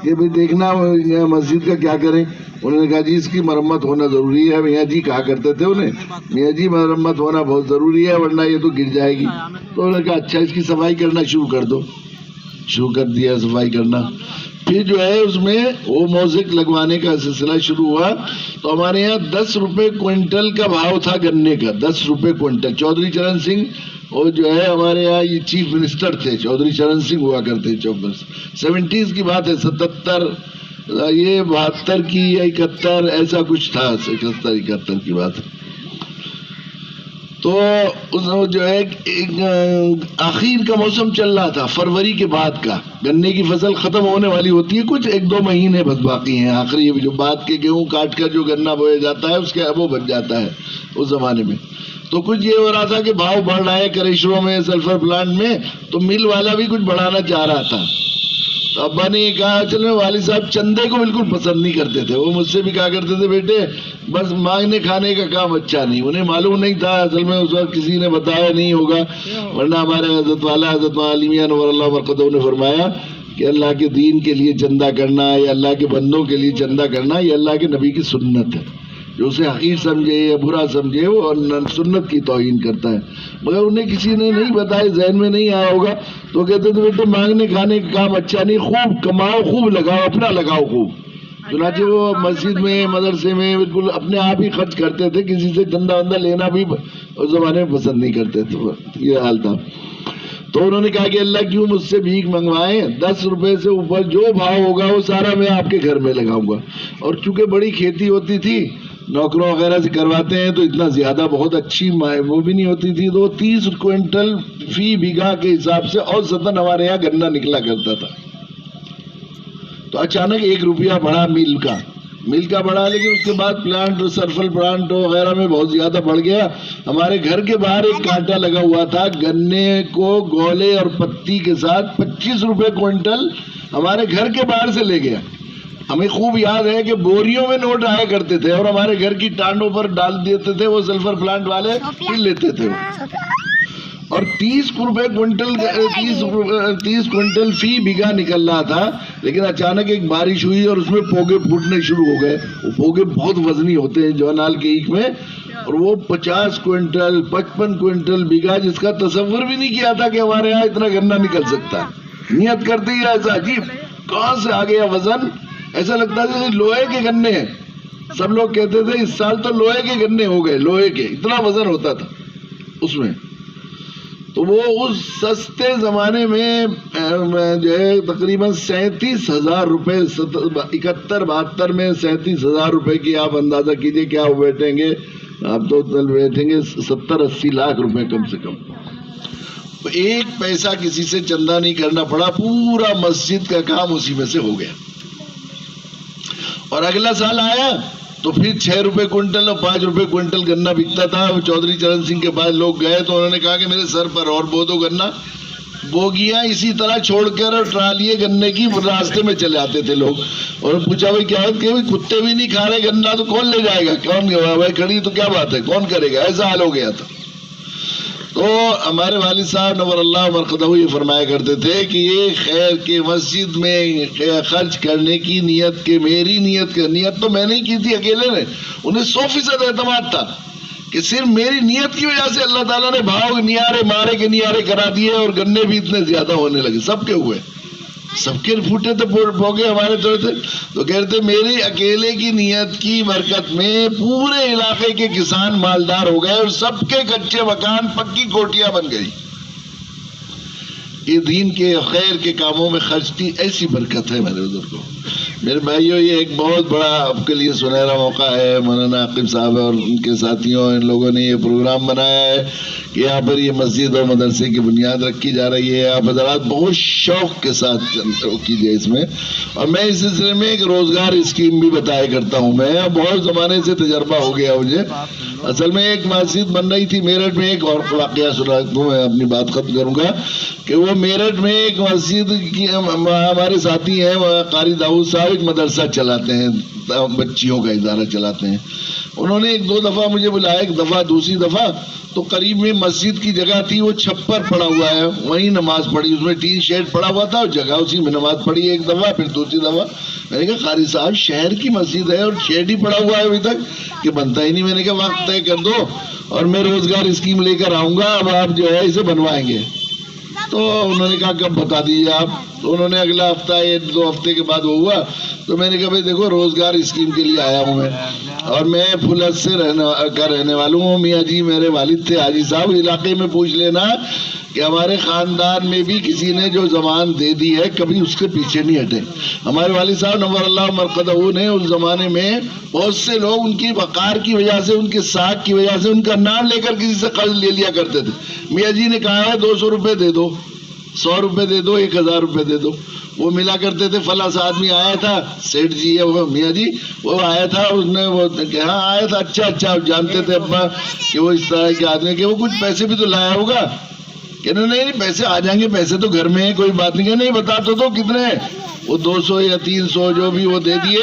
کہ بھئی دیکھنا مسجد کا کیا کریں. انہوں نے کہا جی اس کی مرمت ہونا ضروری ہے. میاں جی کہا کرتے تھے انہیں, میاں جی مرمت ہونا بہت ضروری ہے ورنہ یہ تو گر جائے گی. تو انہوں نے کہا اچھا اس کی صفائی کرنا شروع کر دو. شروع کر دیا صفائی کرنا. پھر جو ہے اس میں وہ موزک لگوانے کا سلسلہ شروع ہوا. تو ہمارے یہاں 10 روپے کوئنٹل کا بھاؤ تھا گنے کا, 10 روپے کوئنٹل. چودھری چرن سنگھ اور جو ہے ہمارے یہاں یہ چیف منسٹر تھے, چودھری چرن سنگھ ہوا کرتے 70s کی بات ہے, 77 یہ 72 کی یا 71 ایسا کچھ تھا, 71 کی بات. تو جو ہے آخر کا موسم چل رہا تھا, فروری کے بعد کا. گنے کی فصل ختم ہونے والی ہوتی ہے, کچھ 1-2 مہینے بس باقی ہیں. آخری جو بعد کے گیہوں کاٹ کر جو گنا بویا جاتا ہے اس کے وہ بن جاتا ہے اس زمانے میں. تو کچھ یہ ہو رہا تھا کہ بھاؤ بڑھ رہا ہے کریشروں میں, سلفر پلانٹ میں, تو مل والا بھی کچھ بڑھانا چاہ رہا تھا. تو ابا نے کہا چلے, والد صاحب چندے کو بالکل پسند نہیں کرتے تھے. وہ مجھ سے بھی کہا کرتے تھے بیٹے بس مانگنے کھانے کا کام اچھا نہیں. انہیں معلوم نہیں تھا اصل میں, اس وقت کسی نے بتایا نہیں ہوگا, ورنہ ہمارے حضرت والا حضرت علی میاں نور اللہ مرقدہ نے فرمایا کہ اللہ کے دین کے لیے چندہ کرنا یا اللہ کے بندوں کے لیے چندہ کرنا یہ اللہ کے نبی کی سنت ہے. جو اسے حقیر سمجھے یا برا سمجھے وہ سنت کی توہین کرتا ہے. مگر انہیں کسی نے نہیں بتایا, ذہن میں نہیں آیا ہوگا. تو کہتے تھے بیٹے مانگنے کھانے کا کام اچھا نہیں, خوب کماؤ, خوب لگاؤ, اپنا لگاؤ خوب. چنانچہ وہ مسجد میں مدرسے میں بالکل اپنے آپ ہی خرچ کرتے تھے, کسی سے چندہ وندہ لینا بھی اس زمانے میں پسند نہیں کرتے تھے. یہ حال تھا. تو انہوں نے کہا کہ اللہ کیوں مجھ سے بھیک منگوائیں, 10 روپے سے اوپر جو بھاؤ ہوگا وہ سارا میں آپ کے گھر میں لگاؤں گا. اور چونکہ بڑی کھیتی ہوتی تھی, نوکروں وغیرہ سے کرواتے ہیں, تو اتنا زیادہ بہت اچھی وہ بھی نہیں ہوتی تھی. تو 30 کوئنٹل فی بیگھا کے حساب سے اوسطاً ہمارے یہاں گنا نکلا کرتا تھا. تو اچانک 1 روپیہ بڑھا مل کا بڑھا, لیکن اس کے بعد پلانٹ, سرفل پلانٹ وغیرہ میں بہت زیادہ بڑھ گیا. ہمارے گھر کے باہر ایک کانٹا لگا ہوا تھا, گنے کو گولے اور پتی کے ساتھ 25 روپے کوئنٹل ہمارے گھر کے باہر سے لے گیا. ہمیں خوب یاد ہے کہ بوریوں میں نوٹ آیا کرتے تھے اور ہمارے گھر کی ٹانڈوں پر ڈال دیتے تھے وہ سلفر پلانٹ والے, پھر لیتے تھے. اور 30 روپے کوئنٹل 30 کوئنٹل فی بیگھا نکل رہا تھا. لیکن اچانک ایک بارش ہوئی اور اس میں پوگے پھوٹنے شروع ہو گئے. وہ پوگے بہت وزنی ہوتے ہیں جوانال کے ایک میں, اور وہ 50 کوئنٹل 55 کوئنٹل بیگھا, جس کا تصور بھی نہیں کیا تھا کہ ہمارے یہاں اتنا گنا نکل سکتا ہے. نیت کرتے ہی ایسا عجیب کہاں سے آ گیا وزن, ایسا لگتا تھا لوہے کے گنے ہیں. سب لوگ کہتے تھے اس سال تو لوہے کے گنے ہو گئے, لوہے کے, اتنا وزن ہوتا تھا اس میں. تو وہ اس سستے زمانے میں جو ہے تقریباً 37,000 روپے, 71-72 میں 37,000 روپے کی آپ اندازہ کیجئے کیا بیٹھیں گے آپ, تو بیٹھیں گے 70-80 لاکھ روپے کم سے کم. ایک پیسہ کسی سے چندہ نہیں کرنا پڑا, پورا مسجد کا کام اسی میں سے ہو گیا. اور اگلا سال آیا تو پھر 6 روپے کوئنٹل اور 5 روپے کوئنٹل گنا بکتا تھا. چودھری چرن سنگھ کے پاس لوگ گئے تو انہوں نے کہا کہ میرے سر پر اور بو دو گنا. بوگیاں اسی طرح چھوڑ کر اور ٹرالیے گنے کی راستے میں چلے آتے تھے لوگ. اور پوچھا بھائی کیا کہ کتے بھی نہیں کھا رہے گنا تو کون لے جائے گا, کون بھائی کھڑی تو کیا بات ہے, کون کرے گا, ایسا حال ہو گیا تھا. تو ہمارے والد صاحب نور اللہ مرقدہ یہ فرمایا کرتے تھے کہ یہ خیر کے مسجد میں خرچ کرنے کی نیت, کہ میری نیت تو میں نہیں کی تھی اکیلے نے, انہیں 100% اعتماد تھا کہ صرف میری نیت کی وجہ سے اللہ تعالیٰ نے بھاؤ نیارے مارے کے نیارے کرا دیے اور گنے بھی اتنے زیادہ ہونے لگے. سب کے ہوئے, سب کے پھوٹے تھے پوگے ہمارے تھوڑے تھے. تو کہتے میری اکیلے کی نیت کی برکت میں پورے علاقے کے کسان مالدار ہو گئے اور سب کے کچے مکان پکی کوٹیاں بن گئی. یہ دین کے خیر کے کاموں میں خرچ کی ایسی برکت ہے میرے بزرگوں. میرے بھائیوں, یہ ایک بہت بڑا آپ کے لیے سنہرا موقع ہے. مولانا عاقب صاحب اور ان کے ساتھیوں, ان لوگوں نے یہ پروگرام بنایا ہے کہ یہاں پر یہ مسجد اور مدرسے کی بنیاد رکھی جا رہی ہے. آپ حضرات بہت شوق کے ساتھ کیجیے اس میں. اور میں اس سلسلے میں ایک روزگار اسکیم بھی بتایا کرتا ہوں. میں بہت زمانے سے تجربہ ہو گیا مجھے. اصل میں ایک مسجد بن رہی تھی میرٹھ میں, ایک اور واقعہ سنا دوں, میں اپنی بات ختم کروں گا کہ وہ میرٹھ میں ایک مسجد کی, ہمارے ساتھی ہیں قاری داؤد صاحب, ایک مدرسہ چلاتے ہیں, بچیوں کا ادارہ چلاتے ہیں. انہوں نے ایک دو دفعہ مجھے بلایا، ایک دفعہ دوسری دفعہ تو قریب میں مسجد کی جگہ تھی، وہ چھپر پڑا ہوا ہے، وہیں نماز پڑھی، اس میں ٹین شیڈ پڑا ہوا تھا اور جگہ اسی میں نماز پڑھی ایک دفعہ، پھر دوسری دفعہ۔ میں نے کہا قاری صاحب شہر کی مسجد ہے اور شیڈ ہی پڑا ہوا ہے ابھی تک کہ بنتا ہی نہیں۔ میں نے کہا وقت طے کر دو اور میں روزگار اسکیم لے کر آؤں گا، اب آپ جو ہے اسے بنوائیں گے۔ تو انہوں نے کہا کب بتا دیجیے آپ، تو انہوں نے اگلا ہفتہ ایک دو ہفتے کے بعد وہ ہوا، تو میں نے کہا بھائی دیکھو روزگار اسکیم کے لیے آیا ہوں میں، اور میں پھلت سے رہنے والا ہوں، میاں جی میرے والد تھے حاجی صاحب، علاقے میں پوچھ لینا کہ ہمارے خاندان میں بھی کسی نے جو زبان دے دی ہے کبھی اس کے پیچھے نہیں ہٹے۔ ہمارے والد صاحب نور اللہ مرقدہ نے اس زمانے میں بہت سے لوگ ان کی وقار کی وجہ سے، ان کے ساکھ کی وجہ سے ان کا نام لے کر کسی سے قرض لے لیا کرتے تھے۔ میاں جی نے کہا ہے 200 روپے دے دو، 100 روپے دے دو، 1000 روپے دے دو، وہ ملا کرتے تھے۔ فلاں سا آدمی آیا تھا، سیٹھ جی ہے وہ میاں جی، وہ آیا تھا، اس نے وہ کہا آیا تھا، اچھا آپ جانتے تھے ابا کہ وہ اس طرح کے آدمی کہ وہ کچھ پیسے بھی تو لایا ہوگا، کہ نہیں پیسے آ جائیں گے، پیسے تو گھر میں ہیں، کوئی بات نہیں، کہ نہیں بتا تو کتنے ہیں، وہ 200 یا 300 جو بھی وہ دے دیے۔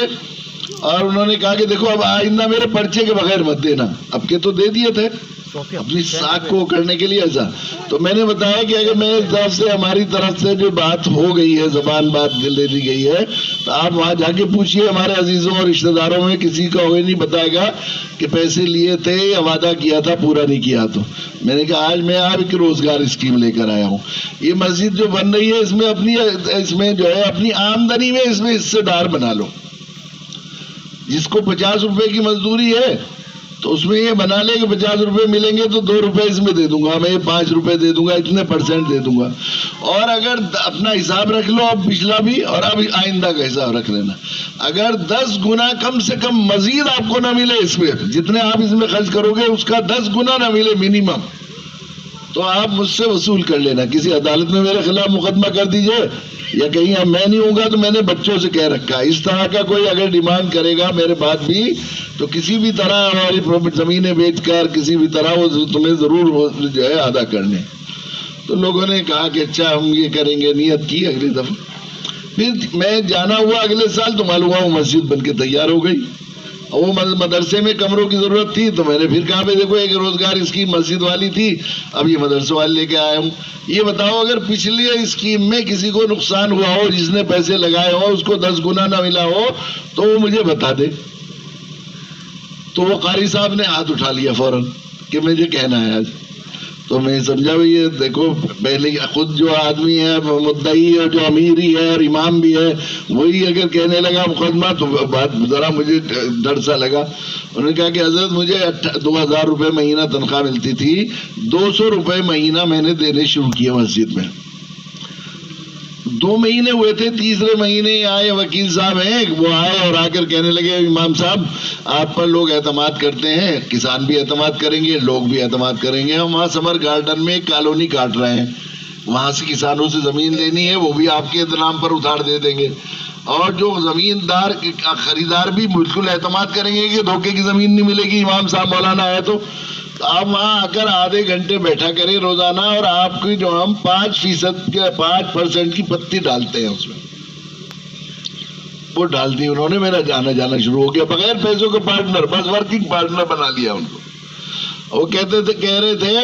اور انہوں نے کہا کہ دیکھو اب آئندہ میرے پرچے کے بغیر مت دینا، اب کے تو دے دیے تھے اپنی ساکھ کو کرنے کے لیے ایسا۔ تو میں نے بتایا کہ اگر میرے طرف سے، ہماری طرف سے جو بات ہو گئی ہے، زبان بات دل دے دی گئی ہے، تو آپ وہاں جا کے پوچھئے ہمارے عزیزوں اور رشتہ داروں میں کسی کا ہوئے نہیں بتائے گا کہ پیسے لیے تھے یا وعدہ کیا تھا پورا نہیں کیا۔ تو میں نے کہا آج میں آپ کی روزگار اسکیم لے کر آیا ہوں، یہ مسجد جو بن رہی ہے اس میں جو ہے اپنی آمدنی میں اس میں حصے دار بنا لو۔ جس کو 50 روپے کی مزدوری ہے تو اس میں یہ بنا لے کہ 50 روپے ملیں گے تو 2 روپے اس میں دے دوں گا، میں یہ 5 روپے دے دوں گا، اتنے % دے دوں گا۔ اور اگر اپنا حساب رکھ لو اب پچھلا بھی اور اب آئندہ کا حساب رکھ لینا، اگر 10 گنا کم سے کم مزید آپ کو نہ ملے، اس میں جتنے آپ اس میں خرچ کرو گے اس کا 10 گنا نہ ملے منیمم، تو آپ مجھ سے وصول کر لینا، کسی عدالت میں میرے خلاف مقدمہ کر دیجئے، یا کہیں اب میں نہیں ہوں گا تو میں نے بچوں سے کہہ رکھا ہے، اس طرح کا کوئی اگر ڈیمانڈ کرے گا میرے بعد بھی تو کسی بھی طرح ہماری زمینیں بیچ کر کسی بھی طرح وہ تمہیں ضرور جو ہے ادا کرنے۔ تو لوگوں نے کہا کہ اچھا ہم یہ کریں گے، نیت کی اگلی دفعہ۔ پھر میں جانا ہوا اگلے سال تو معلوم ہوا وہ مسجد بن کے تیار ہو گئی، وہ مدرسے میں کمروں کی ضرورت تھی تو میں نے پھر کہا بھائی دیکھو ایک روزگار اسکیم مسجد والی تھی، اب یہ مدرسے والے لے کے آیا ہوں۔ یہ بتاؤ اگر پچھلی اسکیم میں کسی کو نقصان ہوا ہو، جس نے پیسے لگائے ہو اس کو 10 گنا نہ ملا ہو تو وہ مجھے بتا دے۔ تو وہ قاری صاحب نے ہاتھ اٹھا لیا فوراً کہ مجھے کہنا ہے آج۔ تو میں سمجھا بھائی یہ دیکھو پہلے خود جو آدمی ہے مدعی ہے، جو امیری ہے اور امام بھی ہے، وہی اگر کہنے لگا مقدمہ تو بات ذرا مجھے ڈر سا لگا۔ انہوں نے کہا کہ حضرت مجھے 2000 روپے مہینہ تنخواہ ملتی تھی، 200 روپے مہینہ میں نے دینے شروع کیے مسجد میں۔ 2 مہینے ہوئے تھے، تیسرے مہینے آئے وکیل صاحب ہیں، وہ آئے اور آ کر کہنے لگے امام صاحب آپ پر لوگ اعتماد کرتے ہیں، کسان بھی اعتماد کریں گے، لوگ بھی اعتماد کریں گے، ہم وہاں سمر گارڈن میں ایک کالونی کاٹ رہے ہیں، وہاں سے کسانوں سے زمین لینی ہے، وہ بھی آپ کے نام پر ادھار دے دیں گے، اور جو زمیندار خریدار بھی بالکل اعتماد کریں گے کہ دھوکے کی زمین نہیں ملے گی امام صاحب مولانا ہے تو آپ وہاں آ کر آدھے گھنٹے بیٹھا کریں روزانہ، اور آپ کی جو ہم 5% کی پتی ڈالتے ہیں اس میں، وہ ڈال دی انہوں نے، میرا جانا شروع ہو گیا بغیر پیسوں کے پارٹنر، بس ورکنگ پارٹنر بنا لیا ان کو۔ وہ کہہ رہے تھے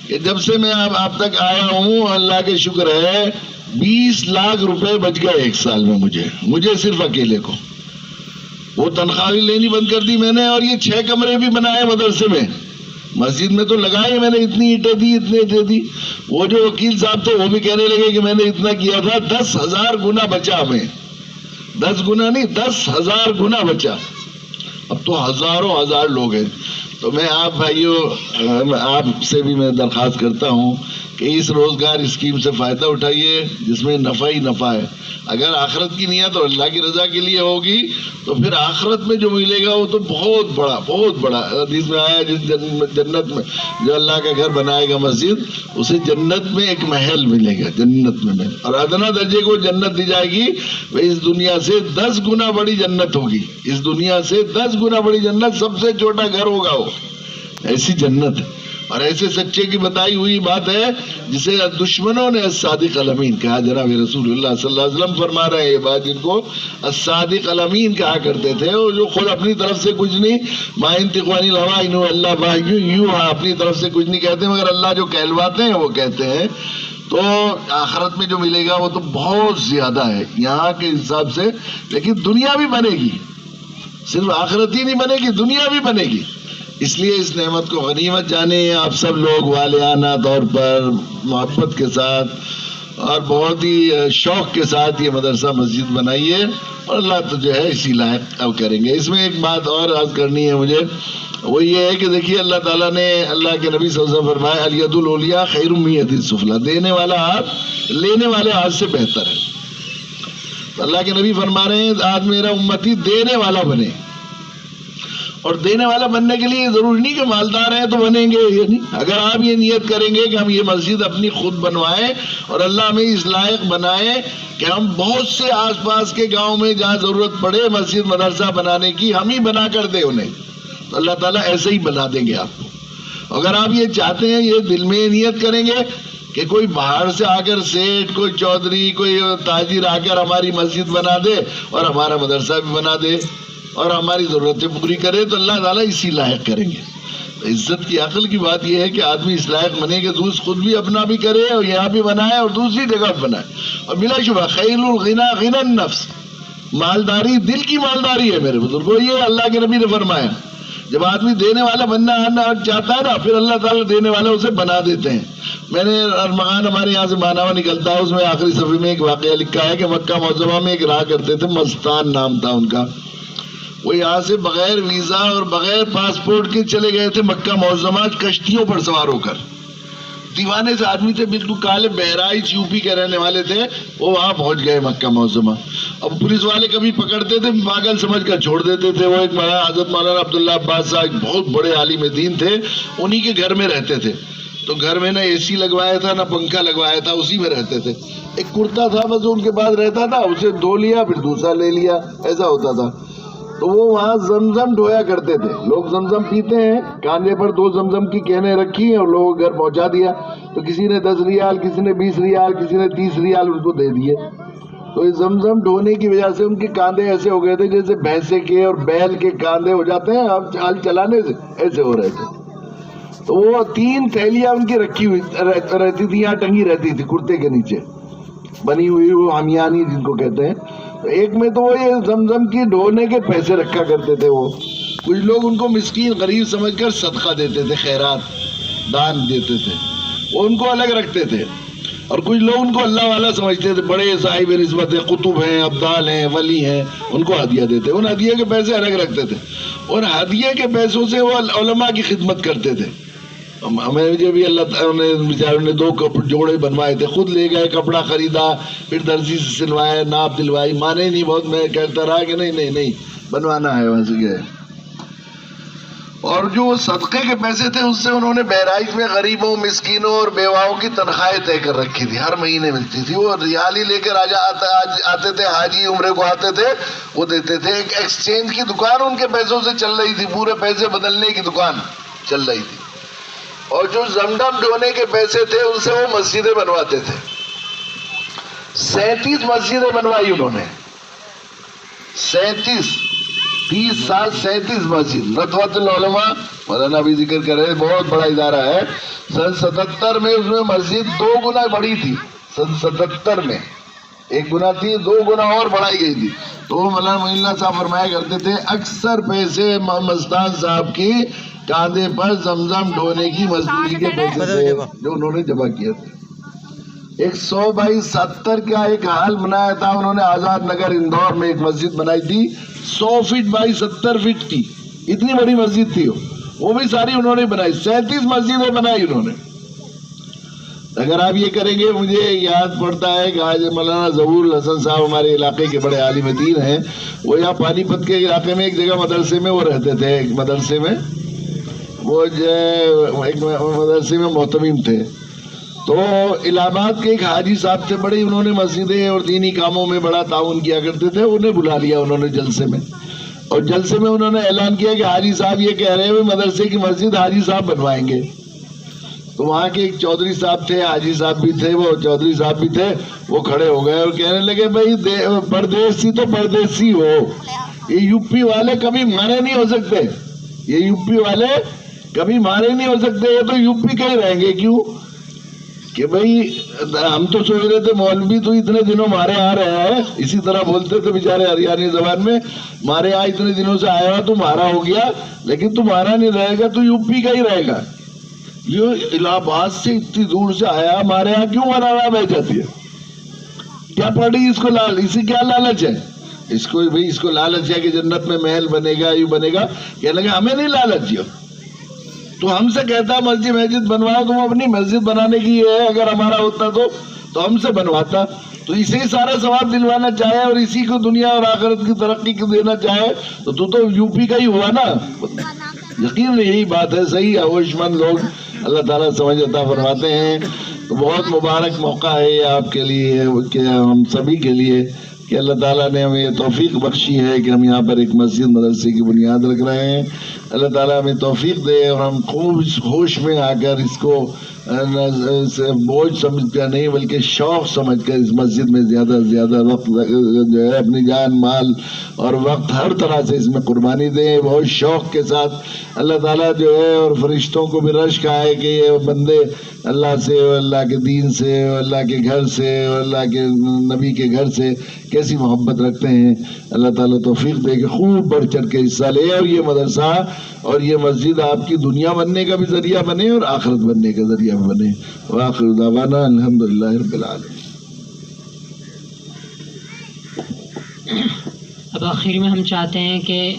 کہ جب سے میں آپ تک آیا ہوں اللہ کے شکر ہے 20 لاکھ روپے بچ گئے ایک سال میں مجھے صرف اکیلے کو۔ وہ تنخواہ لینی بند کر دی میں نے، اور یہ 6 کمرے بھی بنائے مدرسے میں، مسجد میں تو لگائے میں نے، اتنی اینٹیں دی، اتنے اینٹیں دی۔ وہ جو وکیل صاحب تھے وہ بھی کہنے لگے کہ میں نے اتنا کیا تھا، 10,000 گنا بچا ہمیں، 10 گنا نہیں 10,000 گنا بچا، اب تو ہزاروں ہزار لوگ ہیں۔ تو میں آپ بھائیوں آپ سے بھی میں درخواست کرتا ہوں کہ اس روزگار اسکیم سے فائدہ اٹھائیے جس میں نفع ہی نفع ہے۔ اگر آخرت کی نیت اور اللہ کی رضا کے لیے ہوگی تو پھر آخرت میں جو ملے گا وہ تو بہت بڑا حدیث میں آیا، جس جنت میں جو اللہ کا گھر بنائے گا مسجد، اسے جنت میں ایک محل ملے گا، جنت میں اور ادنا درجے کو جنت دی جائے گی، وہ اس دنیا سے 10 گنا بڑی جنت ہوگی، اس دنیا سے 10 گنا بڑی جنت، سب سے چھوٹا گھر ہوگا وہ، ایسی جنت ہے۔ اور ایسے سچے کی بتائی ہوئی بات ہے جسے دشمنوں نے الصادق الامین کہا. جناب رسول اللہ صلی اللہ علیہ وسلم فرما رہے ہیں یہ بات، جن کو الصادق الامین کہا کرتے تھے، اور جو خود اپنی طرف سے کچھ نہیں، ما ينطق عن الهوى ان هو الا وحی یوحی، اپنی طرف سے کچھ نہیں کہتے مگر اللہ جو کہلواتے ہیں وہ کہتے ہیں. تو آخرت میں جو ملے گا وہ تو بہت زیادہ ہے یہاں کے حساب سے، لیکن دنیا بھی بنے گی، صرف آخرت ہی نہیں بنے گی، دنیا بھی بنے گی. اس لیے اس نعمت کو غنیمت جانیں آپ سب لوگ، والہانہ طور پر محبت کے ساتھ اور بہت ہی شوق کے ساتھ یہ مدرسہ مسجد بنائیے، اور اللہ تو جو ہے اسی لائق اب کریں گے. اس میں ایک بات اور عرض کرنی ہے مجھے، وہ یہ ہے کہ دیکھیے اللہ تعالیٰ نے، اللہ کے نبی صلی اللہ علیہ وسلم فرمایا الید العلیٰ خیر من ید السفلیٰ، دینے والا ہاتھ لینے والے ہاتھ سے بہتر ہے. تو اللہ کے نبی فرما رہے ہیں آج میرا امتی دینے والا بنے، اور دینے والا بننے کے لیے ضروری نہیں کہ مالدار ہیں تو بنیں گے، یہ نہیں. اگر آپ یہ نیت کریں گے کہ ہم یہ مسجد اپنی خود بنوائیں اور اللہ ہمیں اس لائق بنائے کہ ہم بہت سے آس پاس کے گاؤں میں جہاں ضرورت پڑے مسجد مدرسہ بنانے کی ہم ہی بنا کر دیں انہیں، تو اللہ تعالیٰ ایسے ہی بنا دیں گے آپ کو. اگر آپ یہ چاہتے ہیں، یہ دل میں نیت کریں گے کہ کوئی باہر سے آ کر سیٹھ، کوئی چودھری، کوئی تاجر آ کر ہماری مسجد بنا دے اور ہمارا مدرسہ بھی بنا دے اور ہماری ضرورتیں پوری کرے، تو اللہ تعالیٰ اسی لائق کریں گے. عزت کی عقل کی بات یہ ہے کہ آدمی اس لائق بنے کہ دوسرا خود بھی اپنا بھی کرے اور یہاں بھی بنائے اور دوسری جگہ بنائے. اور بلا شبہ خیر الغنا غنى النفس، مالداری دل کی مالداری ہے میرے بزرگوں، یہ اللہ کے نبی نے فرمایا. جب آدمی دینے والا بننا چاہتا ہے نا، پھر اللہ تعالیٰ دینے والا اسے بنا دیتے ہیں. میں نے ارمغان ہمارے یہاں سے ماناوا نکلتا ہے، اس میں آخری صفحے میں ایک واقعہ لکھا ہے کہ مکہ معظمہ میں ایک رہا کرتے تھے، مستان نام تھا ان کا. وہ یہاں سے بغیر ویزا اور بغیر پاسپورٹ کے چلے گئے تھے مکہ معظمہ کشتیوں پر سوار ہو کر. دیوانے سے آدمی تھے، بالکل کالے، بہرائچ یو پی کے رہنے والے تھے. وہ وہاں پہنچ گئے مکہ معظمہ. اب پولیس والے کبھی پکڑتے تھے پاگل سمجھ کر چھوڑ دیتے تھے. وہ ایک حضرت مولانا عبداللہ عباس صاحب بہت بڑے عالم دین تھے، انہی کے گھر میں رہتے تھے. تو گھر میں نہ اے سی لگوایا تھا نہ پنکھا لگوایا تھا، اسی میں رہتے تھے. ایک کرتا تھا بس ان کے پاس رہتا تھا، اسے دھو لیا پھر دوسرا لے لیا، ایسا ہوتا تھا. تو وہ وہاں زمزم ڈھویا کرتے تھے. لوگ زمزم پیتے ہیں، کاندھے پر 2 زمزم کی کینیں رکھی ہیں اور لوگوں گھر پہنچا دیا. تو کسی نے 10 ریال، کسی نے 20 ریال، کسی نے 30 ریال ان کو دے دیے. تو یہ زمزم ڈھونے کی وجہ سے ان کے کاندھے ایسے ہو گئے تھے جیسے بھینسے کے اور بیل کے کاندھے ہو جاتے ہیں اب ہل چلانے سے، ایسے ہو رہے تھے. تو وہ 3 تھیلیاں ان کی رکھی ہوئی رہتی تھی، یہاں ٹنگی رہتی تھی کرتے کے نیچے بنی ہوئی، وہ ہمیانی جن کو کہتے ہیں. تو ایک میں تو وہ یہ زمزم کی ڈھونے کے پیسے رکھا کرتے تھے. وہ کچھ لوگ ان کو مسکین غریب سمجھ کر صدقہ دیتے تھے، خیرات دان دیتے تھے، وہ ان کو الگ رکھتے تھے. اور کچھ لوگ ان کو اللہ والا سمجھتے تھے، بڑے صاحب نسبت ہیں، قطب ہیں، ابدال ہیں، ولی ہیں، ان کو ہدیہ دیتے. ان ہدیے کے پیسے الگ رکھتے تھے. اور ہدیے کے پیسوں سے وہ علماء کی خدمت کرتے تھے. ہمیں بھی اللہ تعالیٰ نے بیچاروں نے 2 جوڑے بنوائے تھے، خود لے گئے، کپڑا خریدا، پھر درزی سے سلوایا، ناپ دلوائی، مانے نہیں بہت. میں کہتا رہا کہ نہیں بنوانا ہے، وہاں سے گئے. اور جو صدقے کے پیسے تھے اس سے انہوں نے بہرائچ میں غریبوں، مسکینوں اور بیواؤں کی تنخواہیں طے کر رکھی تھی، ہر مہینے ملتی تھی. وہ ریال ہی لے کر آتے تھے، حاجی عمرے کو آتے تھے، وہ دیتے تھے. ایک ایکسچینج کی دکان ان کے پیسوں سے چل رہی تھی، پورے پیسے بدلنے کی دکان چل رہی تھی. اور جو زمزم ڈھونے کے پیسے تھے ان سے وہ مسجدیں بنواتے تھے. 37 مسجدیں بنوائی انہوں نے، 30 سال 37 مسجد. ندوۃ العلماء مولانا بھی ذکر کر رہے، بہت بڑا ادارہ ہے. سن 77 میں اس میں مسجد 2 گنا بڑی تھی. سن 77 میں 1 گنا تھی، 2 گنا اور بڑھائی گئی تھی. تو مولانا معین اللہ صاحب فرمایا کرتے تھے اکثر پیسے مستان صاحب کی کاندھے پر زمزم ڈھونے کی مزدوری کے پیسے تھے جو انہوں نے جمع کیے تھے. 100/70 کا ایک حال بنایا تھا انہوں نے آزاد نگر اندور میں. ایک مسجد بنائی تھی 100 فٹ بائی 70 فٹ کی، اتنی بڑی مسجد تھی. وہ بھی ساری انہوں نے بنائی. 37 مسجدیں بنائی انہوں نے. اگر آپ یہ کریں گے، مجھے یاد پڑتا ہے کہ آج مولانا ظہور الحسن صاحب ہمارے علاقے کے بڑے عالم دین ہیں. وہ یہاں پانی پت کے علاقے میں ایک جگہ مدرسے میں وہ رہتے تھے. ایک مدرسے میں وہ جو ایک مدرسے میں محتمم تھے. تو الہ آباد کے ایک حاجی صاحب تھے بڑے، انہوں نے مسجدیں اور دینی کاموں میں بڑا تعاون کیا کرتے تھے. انہیں بلا لیا انہوں نے جلسے میں، اور جلسے میں انہوں نے اعلان کیا کہ حاجی صاحب یہ کہہ رہے ہیں مدرسے کی مسجد حاجی صاحب بنوائیں گے. تو وہاں کے ایک چودھری صاحب تھے، حاجی صاحب بھی تھے، وہ چودھری صاحب بھی تھے، وہ کھڑے ہو گئے اور کہنے لگے بھائی پردیسی تو پردیسی ہو، یہ یو پی والے کبھی مارے نہیں ہو سکتے، یہ یو پی والے کبھی مارے نہیں ہو سکتے، یہ تو یو پی کے ہی رہیں گے۔ کیوں کہ بھائی ہم تو سوچ رہے تھے مولوی تو اتنے دنوں مارے آ رہے ہیں، اسی طرح بولتے تھے بیچارے ہریانی زبان میں، مارے آ اتنے دنوں سے آیا ہوا، تو مارا ہو گیا، لیکن تو مارا نہیں رہے گا، تو یو پی کا ہی رہے گا۔ یہ الہ آباد سے اتنی دور سے آیا، ہمارے یہاں کیوں مرانا بہ جاتی ہے؟ کیا پڑی اس کو اسی کیا لالچ ہے؟ اس کو لالچ ہے کہ جنت میں محل بنے گا، یہ بنے گا، کہنے لگا ہمیں نہیں لالچ جی، تو ہم سے کہتا مسجد بنواؤ، تم اپنی مسجد بنانے کی ہے، اگر ہمارا ہوتا تو ہم سے بنواتا، تو اسے ہی سارا ثواب دلوانا چاہے اور اسی کو دنیا اور آخرت کی ترقی کو دینا چاہے، تو یو پی کا ہی ہوا نا۔ یقین یہی بات ہے، صحیح ہے، ہوش مند لوگ اللہ تعالیٰ سمجھ عطا فرماتے ہیں۔ تو بہت مبارک موقع ہے یہ آپ کے لیے، کہ ہم سبھی کے لیے، کہ اللہ تعالیٰ نے ہمیں یہ توفیق بخشی ہے کہ ہم یہاں پر ایک مسجد مدرسے کی بنیاد رکھ رہے ہیں۔ اللہ تعالیٰ ہمیں توفیق دے اور ہم خوب ہوش میں آ کر اس کو بوجھ سمجھ کر نہیں بلکہ شوق سمجھ کر اس مسجد میں زیادہ سے زیادہ وقت جو ہے اپنی جان مال اور وقت ہر طرح سے اس میں قربانی دیں، بہت شوق کے ساتھ۔ اللہ تعالیٰ جو ہے اور فرشتوں کو بھی رشک آئے کہ یہ بندے اللہ سے، اللہ کے دین سے، اللہ کے گھر سے، اللہ کے نبی کے گھر سے کیسی محبت رکھتے ہیں۔ اللہ تعالیٰ توفیق دے کہ خوب بڑھ چڑھ کے حصہ لے اور یہ مدرسہ اور یہ مسجد آپ کی دنیا بننے کا بھی ذریعہ بنے اور آخرت بننے کا ذریعہ بنے۔ وآخر دعوانا الحمدللہ رب العالمین۔ اب آخر میں ہم چاہتے ہیں کہ